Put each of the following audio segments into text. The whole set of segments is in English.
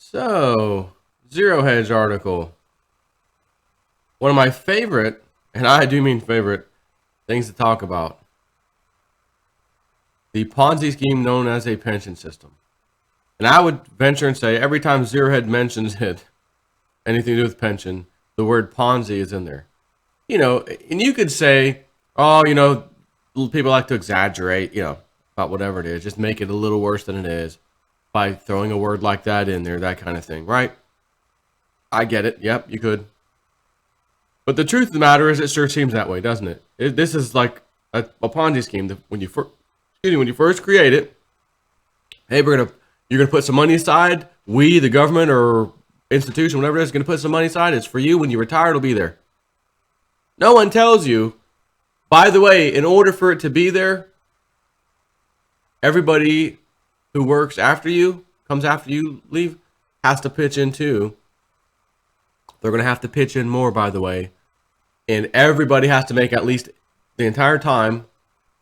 So, Zero Hedge article. One of my favorite, and I do mean favorite, things to talk about. The Ponzi scheme known as a pension system. And I would venture and say every time Zero Hedge mentions it, anything to do with pension, the word Ponzi is in there. And you could say, people like to exaggerate, about whatever it is, just make it a little worse than it is by throwing a word like that in there, that kind of thing, right? I get it. Yep, you could. But the truth of the matter is, it sure seems that way, doesn't it? This is like a Ponzi scheme. When you first create it, hey, you're gonna put some money aside. We, the government or institution, whatever it is, gonna put some money aside. It's for you. When you retire, it'll be there. No one tells you, by the way, in order for it to be there, everybody who works after you, comes after you leave, has to pitch in too. They're going to have to pitch in more, by the way. And everybody has to make at least the entire time,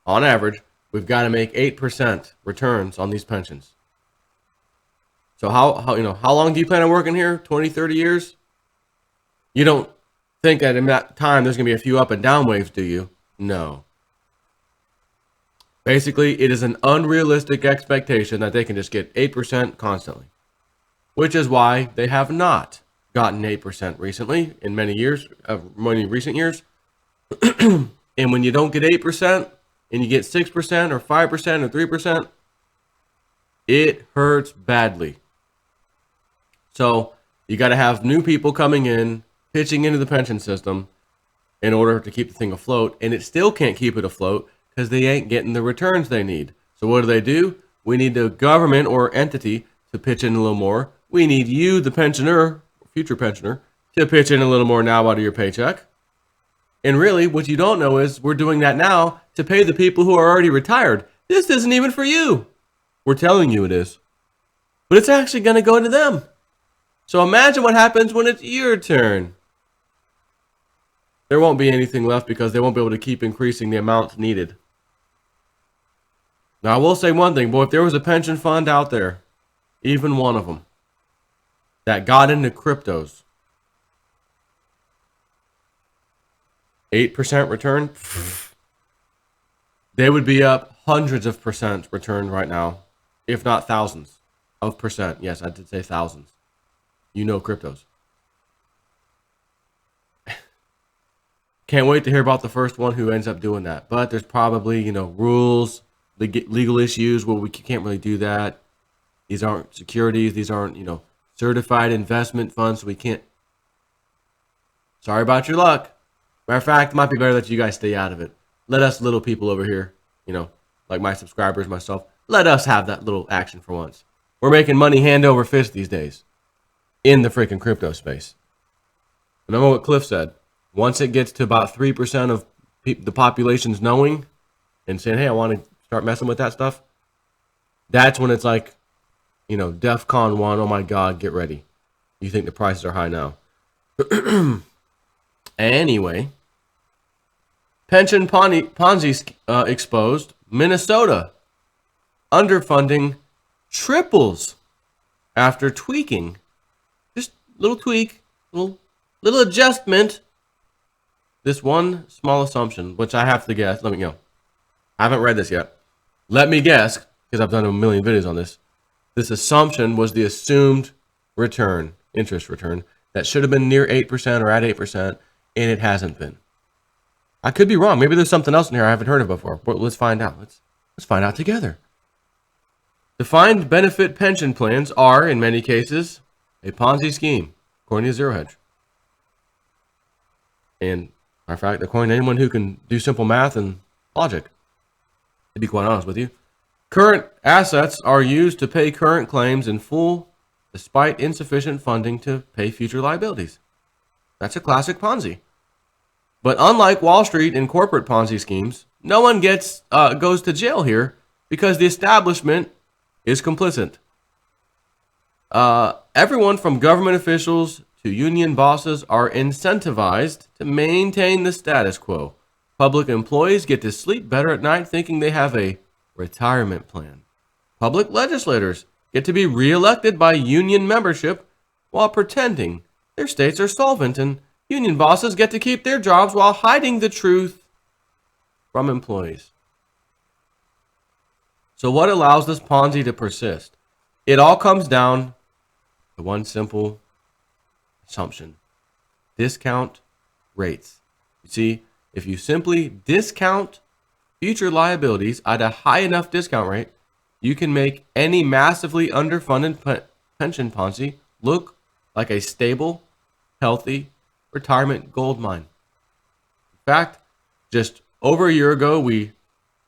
on average, we've got to make 8% returns on these pensions. So how long do you plan on working here? 20, 30 years? You don't think that in that time there's going to be a few up and down waves, do you? No. Basically, it is an unrealistic expectation that they can just get 8% constantly, which is why they have not gotten 8% recently in many recent years. And when you don't get 8% and you get 6% or 5% or 3%, it hurts badly. So you got to have new people coming in, pitching into the pension system in order to keep the thing afloat. And it still can't keep it afloat because they ain't getting the returns they need. So what do? We need the government or entity to pitch in a little more. We need you, the pensioner, future pensioner, to pitch in a little more now out of your paycheck. And really, what you don't know is we're doing that now to pay the people who are already retired. This isn't even for you. We're telling you it is. But it's actually going to go to them. So imagine what happens when it's your turn. There won't be anything left because they won't be able to keep increasing the amounts needed. Now, I will say one thing, boy, if there was a pension fund out there, even one of them, that got into cryptos, 8% return, they would be up hundreds of percent return right now, if not thousands of percent. Yes, I did say thousands. Cryptos. Can't wait to hear about the first one who ends up doing that. But there's probably, rules, legal issues where we can't really do that. These aren't securities. These aren't, certified investment funds. So we can't. Sorry about your luck. Matter of fact, it might be better that you guys stay out of it. Let us little people over here, like my subscribers, myself, let us have that little action for once. We're making money hand over fist these days in the freaking crypto space. Remember what Cliff said. Once it gets to about 3% of the population's knowing and saying, hey, I want to start messing with that stuff, that's when it's like, DEFCON 1, oh my God, get ready. You think the prices are high now. Anyway, pension Ponzi exposed. Minnesota underfunding triples after tweaking. Just little tweak, little adjustment. This one small assumption, which I have to guess. Let me go. I haven't read this yet. Let me guess, because I've done a million videos on this. This assumption was the assumed return, interest return, that should have been near 8% or at 8%, and it hasn't been. I could be wrong. Maybe there's something else in here I haven't heard of before. But let's find out. Let's find out together. Defined benefit pension plans are, in many cases, a Ponzi scheme, according to Zero Hedge. And, in fact, according to anyone who can do simple math and logic, to be quite honest with you, current assets are used to pay current claims in full, despite insufficient funding to pay future liabilities. That's a classic Ponzi. But unlike Wall Street and corporate Ponzi schemes, no one goes to jail here because the establishment is complicit. Everyone from government officials to union bosses are incentivized to maintain the status quo. Public employees get to sleep better at night thinking they have a retirement plan. Public legislators get to be reelected by union membership while pretending their states are solvent, and union bosses get to keep their jobs while hiding the truth from employees. So what allows this Ponzi to persist? It all comes down to one simple assumption: discount rates. You see, if you simply discount future liabilities at a high enough discount rate, you can make any massively underfunded pension Ponzi look like a stable, healthy retirement gold mine. In fact, just over a year ago, we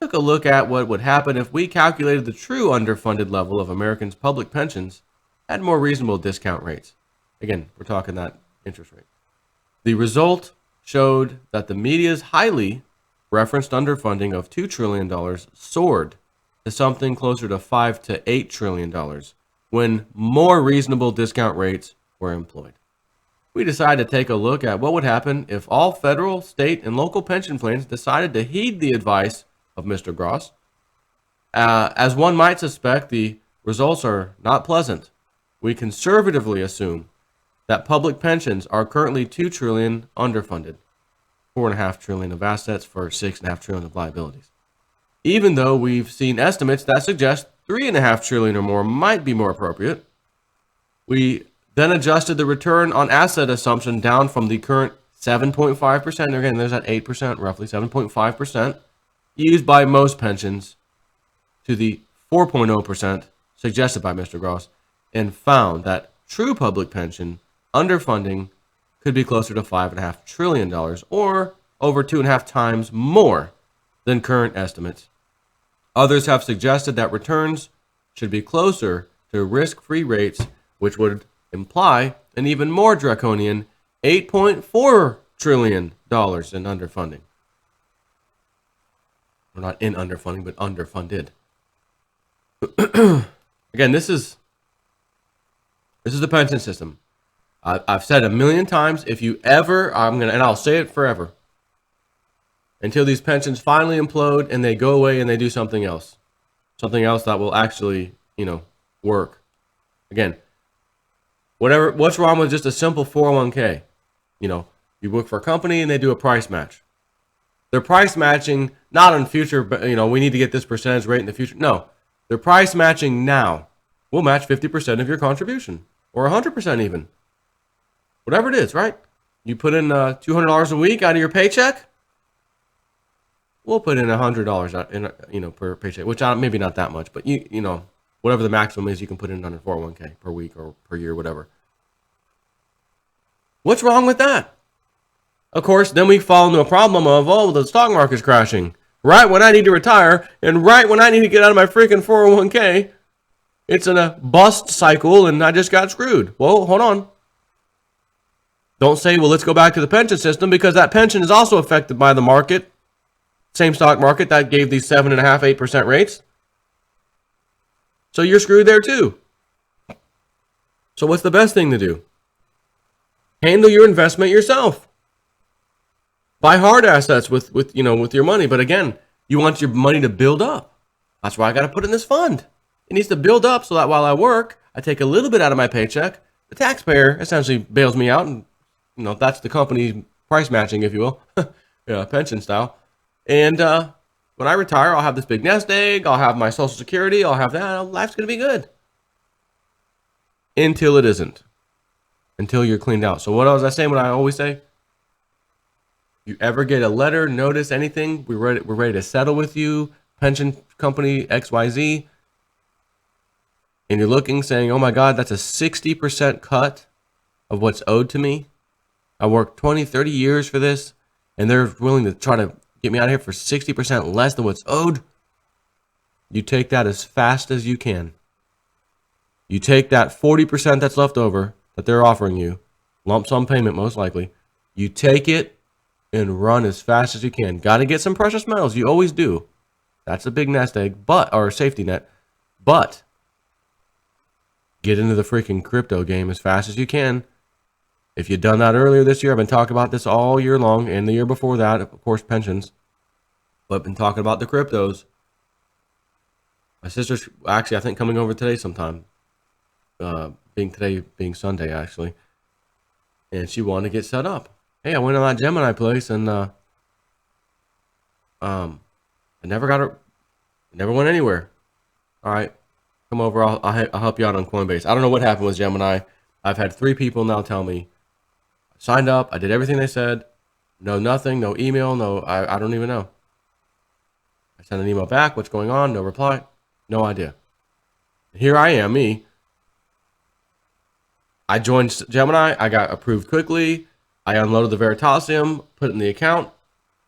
took a look at what would happen if we calculated the true underfunded level of Americans' public pensions at more reasonable discount rates. Again, we're talking that interest rate. The result showed that the media's highly referenced underfunding of $2 trillion soared to something closer to $5 to $8 trillion when more reasonable discount rates were employed. We decided to take a look at what would happen if all federal, state, and local pension plans decided to heed the advice of Mr. Gross. As one might suspect, the results are not pleasant. We conservatively assume that public pensions are currently $2 trillion underfunded, $4.5 trillion of assets for $6.5 trillion of liabilities. Even though we've seen estimates that suggest $3.5 trillion or more might be more appropriate, we then adjusted the return on asset assumption down from the current 7.5%, again, there's that 8%, roughly 7.5%, used by most pensions, to the 4.0% suggested by Mr. Gross, and found that true public pension underfunding could be closer to $5.5 trillion, or over 2.5 times more than current estimates. Others have suggested that returns should be closer to risk-free rates, which would imply an even more draconian $8.4 trillion in underfunding. Or not in underfunding, but underfunded. Again, this is the pension system. I've said a million times, if you ever, and I'll say it forever, until these pensions finally implode and they go away and they do something else that will actually, work. Again, what's wrong with just a simple 401k? You work for a company and they do a price match. They're price matching not on future, but we need to get this percentage rate in the future. No, they're price matching now. We'll match 50% of your contribution, or 100% even. Whatever it is, right? You put in $200 a week out of your paycheck. We'll put in $100 in, per paycheck, which maybe not that much, but whatever the maximum is, you can put in under 401k per week or per year, whatever. What's wrong with that? Of course, then we fall into a problem of, the stock market's crashing. Right when I need to retire, and right when I need to get out of my freaking 401k, it's in a bust cycle, and I just got screwed. Well, hold on. Don't say, well, let's go back to the pension system, because that pension is also affected by the market. Same stock market that gave these 7.5%, 8% rates. So you're screwed there too. So what's the best thing to do? Handle your investment yourself. Buy hard assets with your money. But again, you want your money to build up. That's why I got to put in this fund. It needs to build up so that while I work, I take a little bit out of my paycheck. The taxpayer essentially bails me out, and that's the company price matching, if you will, pension style. And when I retire, I'll have this big nest egg. I'll have my Social Security. I'll have that. Life's going to be good. Until it isn't. Until you're cleaned out. So what was I saying? What I always say? You ever get a letter, notice, anything? We're ready to settle with you, pension company XYZ. And you're looking, saying, oh my God, that's a 60% cut of what's owed to me. I worked 20, 30 years for this, and they're willing to try to get me out of here for 60% less than what's owed. You take that as fast as you can. You take that 40% that's left over that they're offering you, lump sum payment most likely. You take it and run as fast as you can. Got to get some precious metals. You always do. That's a big nest egg, or safety net. But get into the freaking crypto game as fast as you can. If you'd done that earlier this year, I've been talking about this all year long, and the year before that, of course, pensions. But I've been talking about the cryptos. My sister's actually, I think, coming over today sometime. being Sunday actually, and she wanted to get set up. Hey, I went on that Gemini place and I never got her, never went anywhere. All right, come over. I'll help you out on Coinbase. I don't know what happened with Gemini. I've had 3 people now tell me I signed up. I did everything they said. No, nothing. No email. No, I don't even know. I sent an email back. What's going on? No reply. No idea. Here I am, me. I joined Gemini. I got approved quickly. I unloaded the Veritasium, put it in the account.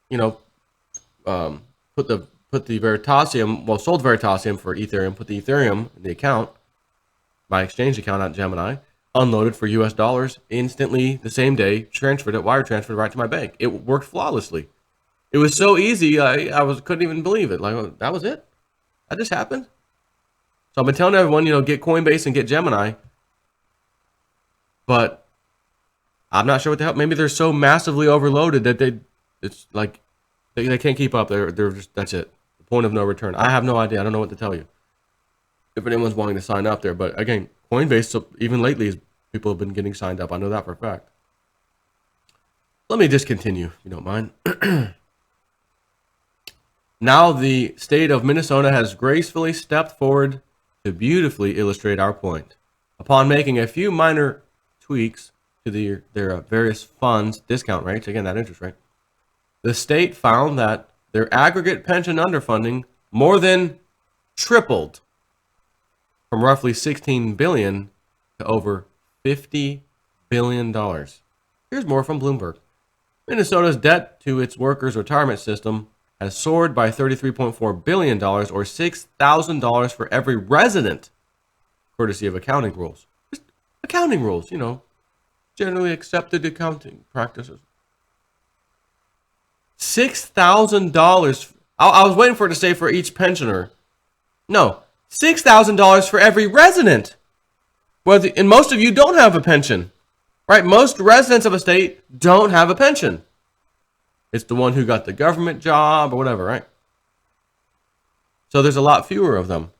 You know, put the Veritasium. Well, sold Veritasium for Ethereum. Put the Ethereum in the account, my exchange account at Gemini. Unloaded for US dollars instantly the same day. Transferred it, wire transferred right to my bank. It worked flawlessly. It was so easy. I couldn't even believe it. Like, that was it. That just happened. So I've been telling everyone, get Coinbase and get Gemini. But I'm not sure what the hell. Maybe they're so massively overloaded that it's like they can't keep up. They're just, that's it. The point of no return. I have no idea. I don't know what to tell you. If anyone's wanting to sign up there, but again, Coinbase, so even lately, people have been getting signed up. I know that for a fact. Let me just continue, if you don't mind. Now the state of Minnesota has gracefully stepped forward to beautifully illustrate our point. Upon making a few minor tweaks to their various funds discount rates, again, that interest rate, the state found that their aggregate pension underfunding more than tripled from roughly $16 billion to over $50 billion. Here's more from Bloomberg. Minnesota's debt to its workers' retirement system has soared by $33.4 billion, or $6,000 for every resident, courtesy of accounting rules. Just accounting rules, generally accepted accounting practices. $6,000. I was waiting for it to say for each pensioner. No, $6,000 for every resident. Well, and most of you don't have a pension, right? Most residents of a state don't have a pension. It's the one who got the government job or whatever, right? So there's a lot fewer of them.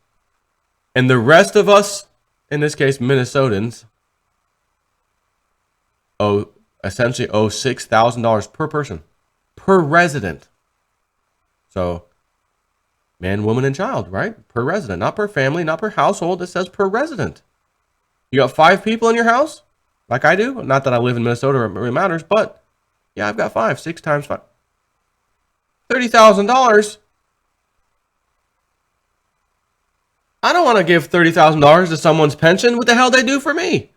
And the rest of us, in this case, Minnesotans, essentially owe $6,000 per person, per resident. So man, woman, and child, right? Per resident, not per family, not per household. It says per resident. You got 5 people in your house, like I do. Not that I live in Minnesota, it really matters, but yeah, I've got 5. 6 times 5. $30,000. I don't want to give $30,000 to someone's pension. What the hell they do for me?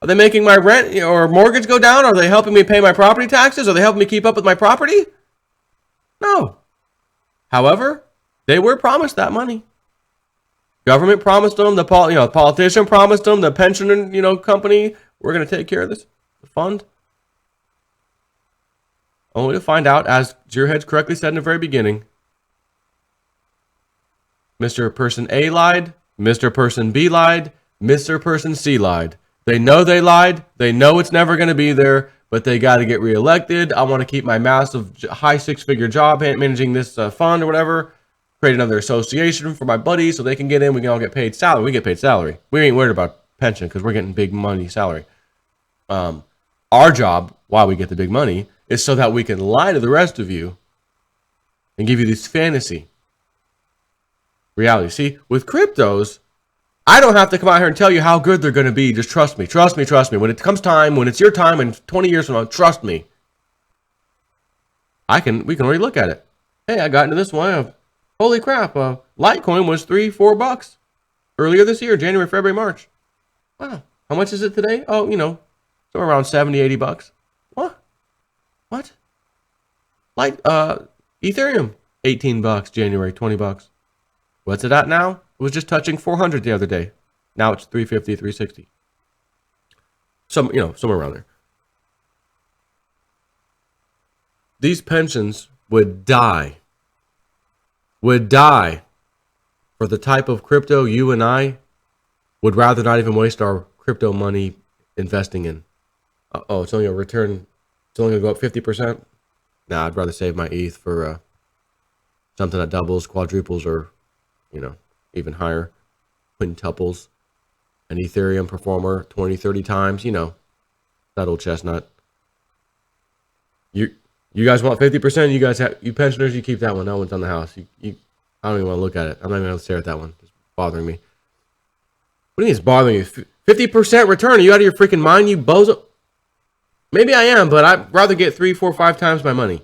Are they making my rent or mortgage go down? Are they helping me pay my property taxes? Are they helping me keep up with my property? No. However, they were promised that money. Government promised them, the politician promised them, the pension, company, we're going to take care of this, the fund. Only to find out, as Gearheads correctly said in the very beginning, Mr. Person A lied, Mr. Person B lied, Mr. Person C lied. They know they lied. They know it's never going to be there, but they got to get reelected. I want to keep my massive high 6-figure job managing this fund or whatever. Create another association for my buddies so they can get in. We can all get paid salary. We get paid salary. We ain't worried about pension because we're getting big money salary. Our job, why we get the big money, is so that we can lie to the rest of you and give you this fantasy reality. See, with cryptos, I don't have to come out here and tell you how good they're going to be. Just trust me. Trust me. Trust me. When it comes time, when it's your time and 20 years from now, trust me. We can already look at it. Hey, I got into this one. Holy crap. Litecoin was $3-4 earlier this year, January, February, March. Wow. How much is it today? Oh, somewhere around $70-80. What? Ethereum, $18, January, $20. What's it at now? It was just touching 400 the other day. Now it's 350, 360. Somewhere around there. These pensions would die for the type of crypto you and I would rather not even waste our crypto money investing in. It's only a return. It's only going to go up 50%. Nah, I'd rather save my ETH for something that doubles, quadruples, or, even higher, quintuples. An Ethereum performer 20, 30 times, you know, that old chestnut. You guys want 50%? You guys have, you pensioners, you keep that one. That one's on the house. I don't even want to look at it. I'm not even going to stare at that one. It's bothering me. What do you mean it's bothering you? 50% return? Are you out of your freaking mind, you bozo? Maybe I am, but I'd rather get 3, 4, 5 times my money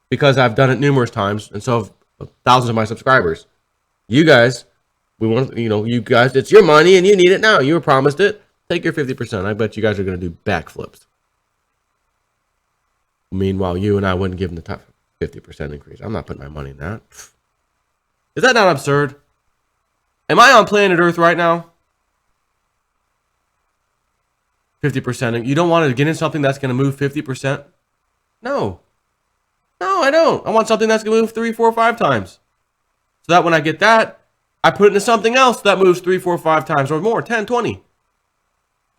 because I've done it numerous times, and so have thousands of my subscribers. You guys, we want, you know, you guys, it's your money and you need it now. You were promised it. Take your 50%. I bet you guys are going to do backflips. Meanwhile, you and I wouldn't give them the top 50% increase. I'm not putting my money in that. Is that not absurd? Am I on planet Earth right now? 50%. You don't want to get in something that's going to move 50%? No. No, I don't. I want something that's going to move 3, 4, 5 times. So that when I get that, I put it into something else that moves 3, 4, 5 times or more, 10, 20.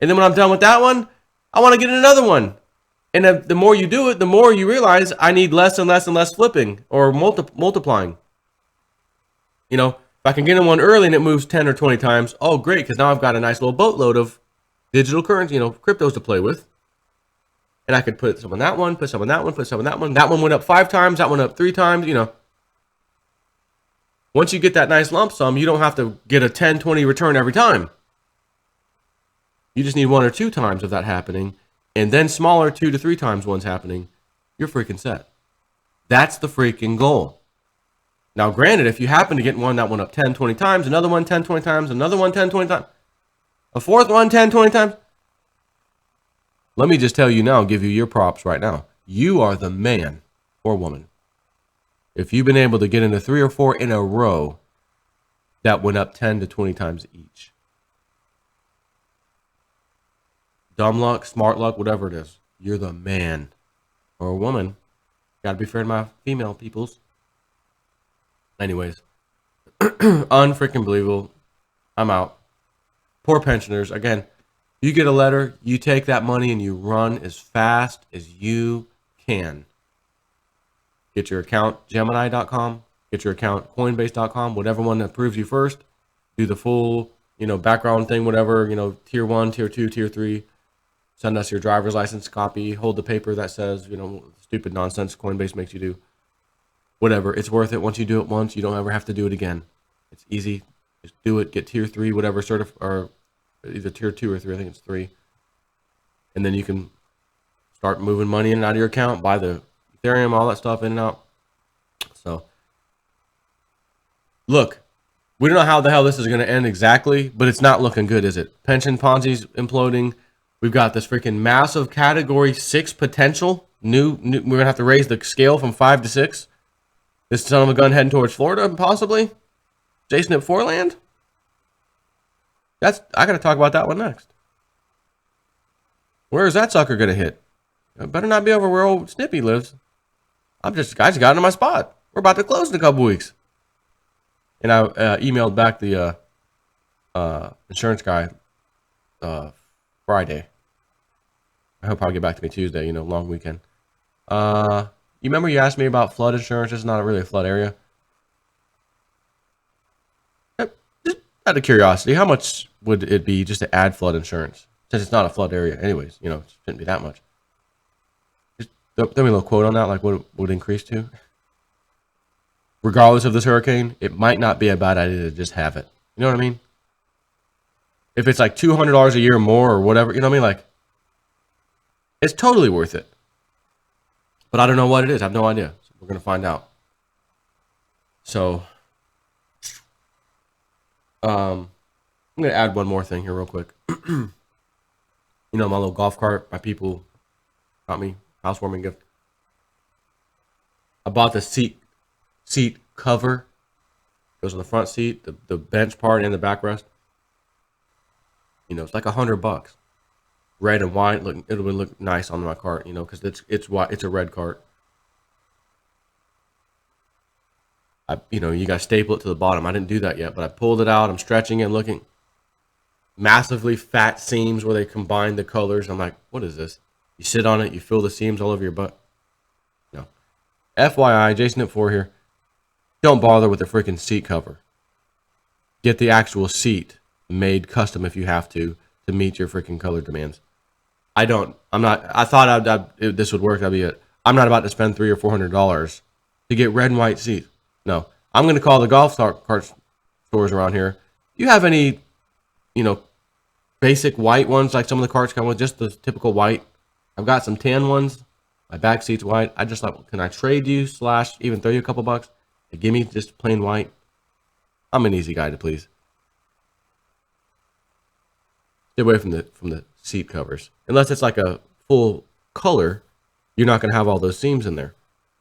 And then when I'm done with that one, I want to get another one. And the more you do it, the more you realize I need less and less and less flipping or multiplying. You know, if I can get in one early and it moves 10 or 20 times, oh, great, because now I've got a nice little boatload of digital currency, you know, cryptos to play with. And I could put some on that one, put some on that one, put some on that one. That one went up 5 times, that one up 3 times, you know. Once you get that nice lump sum, you don't have to get a 10, 20 return every time. You just need 1 or 2 times of that happening, and then smaller 2 to 3 times one's happening. You're freaking set. That's the freaking goal. Now, granted, if you happen to get one that went up 10, 20 times, another one 10, 20 times, another one 10, 20 times, a fourth one 10, 20 times, let me just tell you now, give you your props right now. You are the man or woman. If you've been able to get into 3 or 4 in a row that went up 10 to 20 times each. Dumb luck, smart luck, whatever it is. You're the man or woman. Gotta be fair to my female peoples. Anyways, unfreaking believable. I'm out. Poor pensioners. Again, you get a letter, you take that money and you run as fast as you can. Get your account Gemini.com, get your account Coinbase.com, whatever one approves you first. Do the full, you know, background thing, whatever, you know, tier 1, tier 2, tier 3. Send us your driver's license copy, hold the paper that says, you know, stupid nonsense Coinbase makes you do. Whatever, it's worth it. Once you do it once, you don't ever have to do it again. It's easy. Just do it, get tier 3, whatever, or either tier 2 or 3, I think it's 3. And then you can start moving money in and out of your account, buy the Ethereum, all that stuff in and out. So, look, we don't know how the hell this is going to end exactly, but it's not looking good, is it? Pension Ponzi's imploding. We've got this freaking massive category 6 potential. We're going to have to raise the scale from 5 to 6. This son of a gun heading towards Florida, possibly. Jason at 4 land. I got to talk about that one next. Where is that sucker going to hit? It better not be over where old Snippy lives. I just got into my spot. We're about to close in a couple weeks. And I emailed back the insurance guy Friday. I hope he'll get back to me Tuesday, you know, long weekend. You remember you asked me about flood insurance? This is not really a flood area. Just out of curiosity, how much would it be just to add flood insurance? Since it's not a flood area anyways, you know, it shouldn't be that much. Just throw me a little quote on that, like what it would increase to. Regardless of this hurricane, it might not be a bad idea to just have it. You know what I mean? If it's like $200 a year more or whatever, you know what I mean? Like, it's totally worth it. But I don't know what it is. I have no idea. So we're going to find out. So, I'm going to add one more thing here real quick. You know, my little golf cart, my people got me housewarming gift. I bought the seat cover. It goes on the front seat, the bench part and the backrest. You know, it's like $100. Red and white, it'll look nice on my cart, you know, because it's white, it's a red cart. You know, you got to staple it to the bottom. I didn't do that yet, but I pulled it out. I'm stretching it, looking. Massively fat seams where they combine the colors. I'm like, what is this? You sit on it, you feel the seams all over your butt. No. FYI, Jason at 4 here. Don't bother with the freaking seat cover. Get the actual seat. made custom if you have to meet your freaking color demands. I thought this would work. That'd be it. I'm not about to spend $300 or $400 to get red and white seats. No, I'm going to call the golf cart stores around here. You have any, basic white ones like some of the carts come with, just the typical white? I've got some tan ones. My back seat's white. I just thought, can I trade you / even throw you a couple bucks? Give me just plain white. I'm an easy guy to please. Stay away from the seat covers. Unless it's like a full color, you're not going to have all those seams in there.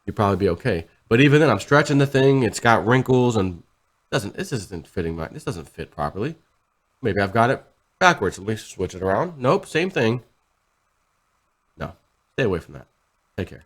You'd probably be okay. But even then, I'm stretching the thing. It's got wrinkles and this isn't fitting right. This doesn't fit properly. Maybe I've got it backwards. Let me switch it around. Nope, same thing. No, stay away from that. Take care.